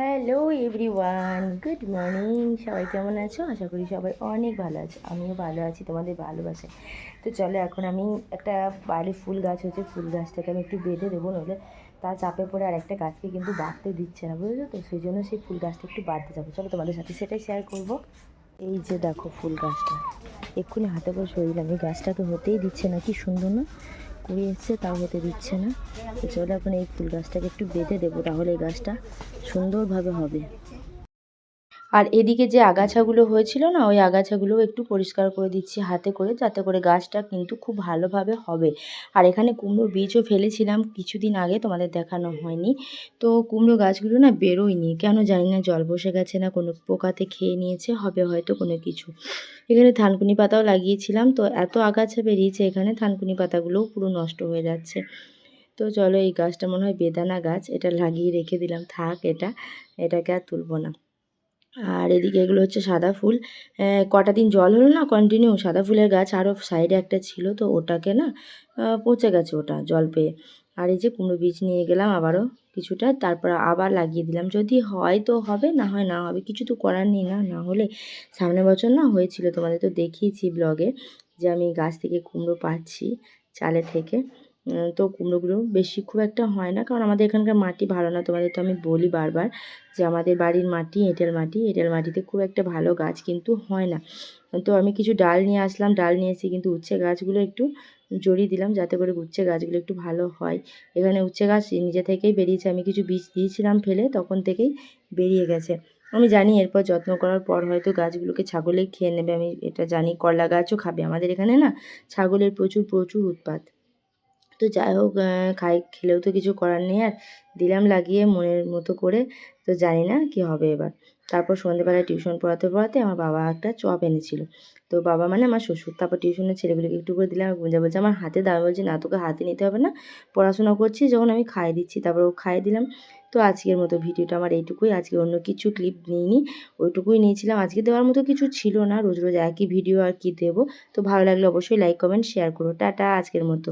Hello everyone, good morning. সবাই কেমন আছো? আশা করি সবাই অনেক ভালো আছে। আমিও ভালো আছি তোমাদের ভালোবাসে। তো চলো, এখন আমি একটা বাড়ির ফুল গাছ হচ্ছে, ফুল গাছটাকে আমি একটু বেঁধে দেবো, নইলে তার চাপে পড়ে আর একটা গাছকে কিন্তু বাঁধতে দিচ্ছে না, বুঝলো তো? সেই জন্য সেই ফুল গাছটা একটু বাঁধতে যাবো। চলো তোমাদের সাথে সেটাই শেয়ার করবো। এই যে দেখো ফুল গাছটা, এক্ষুনি হাতে করে সরিয়ে দিলাম। এই গাছটাকে হতেই দিচ্ছে না, কি সুন্দর না কুড়ি এসছে, তাও হতে দিচ্ছে না। তো চলো এখন এই ফুল গাছটাকে একটু বেঁধে দেবো, তাহলে এই গাছটা সুন্দরভাবে হবে। আর এদিকে যে আগাছাগুলো হয়েছিল না, ওই আগাছাগুলোও একটু পরিষ্কার করে দিচ্ছি হাতে করে, যাতে করে গাছটা কিন্তু খুব ভালোভাবে হবে। আর এখানে কুমড়ো বীজও ফেলেছিলাম কিছুদিন আগে, তোমাদের দেখানো হয়নি। তো কুমড়ো গাছগুলো না বেরোয়নি, কেন জানি না, জল বসে গেছে না কোনো পোকাতে খেয়ে নিয়েছে, হবে হয়তো কোনো কিছু। এখানে থানকুনি পাতাও লাগিয়েছিলাম, তো এত আগাছা বেরিয়েছে এখানে, থানকুনি পাতাগুলোও পুরো নষ্ট হয়ে যাচ্ছে। তো চলো, এই গাছটা মনে হয় বেদানা গাছ, এটা লাগিয়ে রেখে দিলাম, থাক এটাকে আর তুলবো না। আর এদিকে এগুলো হচ্ছে সাদা ফুল। কটা দিন জল হলো না কন্টিনিউ, সাদা ফুলের গাছ আরও সাইডে একটা ছিল, তো ওটাকে না পচে গেছে ওটা জল পেয়ে। আর এই যে কুমড়ো বীজ নিয়ে গেলাম আবারও কিছুটা, তারপর আবার লাগিয়ে দিলাম। যদি হয় তো হবে, না হয় না হবে, কিছু তো করার নেই। না হলে সামনের বছর না হয়েছিল, তোমাদের তো দেখিয়েছি ব্লগে, যে আমি গাছ থেকে কুমড়ো পাচ্ছি চালে থেকে। তো কুমড়োগুলো বেশি খুব একটা হয় না, কারণ আমাদের এখানকার মাটি ভালো না। তোমাদের তো আমি বলি বারবার যে আমাদের বাড়ির মাটি এঁটেল মাটি, এঁটেল মাটিতে খুব একটা ভালো গাছ কিন্তু হয় না। তো আমি কিছু ডাল নিয়ে আসলাম, ডাল নিয়ে এসে কিন্তু উচ্ছে গাছগুলো একটু জড়িয়ে দিলাম, যাতে করে উচ্ছে গাছগুলো একটু ভালো হয়। এখানে উচ্ছে গাছ নিজে থেকেই বেরিয়েছে, আমি কিছু বীজ দিয়েছিলাম ফেলে, তখন থেকেই বেরিয়ে গেছে। আমি জানি এরপর যত্ন করার পর হয়তো গাছগুলোকে ছাগলেই খেয়ে নেবে, আমি এটা জানি। করলা গাছও খাবে, আমাদের এখানে না ছাগলের প্রচুর প্রচুর উৎপাত। তো যাই হোক, খেলেও তো কিছু করার নেই, আর দিলাম লাগিয়ে মনের মতো করে। তো জানি না কি হবে এবার। তারপর সন্ধ্যেবেলায় টিউশন পড়াতে পড়াতে আমার বাবা একটা চপ এনেছিল। তো বাবা মানে আমার শ্বশুর। তারপর টিউশনের ছেলেগুলোকে একটু করে দিলাম, গুঞ্জা বলছে আমার হাতে দাও, বলছি না তোকে হাতে নিতে হবে না, পড়াশোনা করছি যখন আমি খাইয়ে দিচ্ছি। তারপর ও খাইয়ে দিলাম। তো আজকের মতো ভিডিওটা আমার এইটুকুই, আজকে অন্য কিছু ক্লিপ নিইনি, ওইটুকুই নিয়েছিলাম। আজকে দেওয়ার মতো কিছু ছিল না, রোজ রোজ একই ভিডিও আর কি দেবো। তো ভালো লাগলে অবশ্যই লাইক কমেন্ট শেয়ার করো। টাটা আজকের মতো।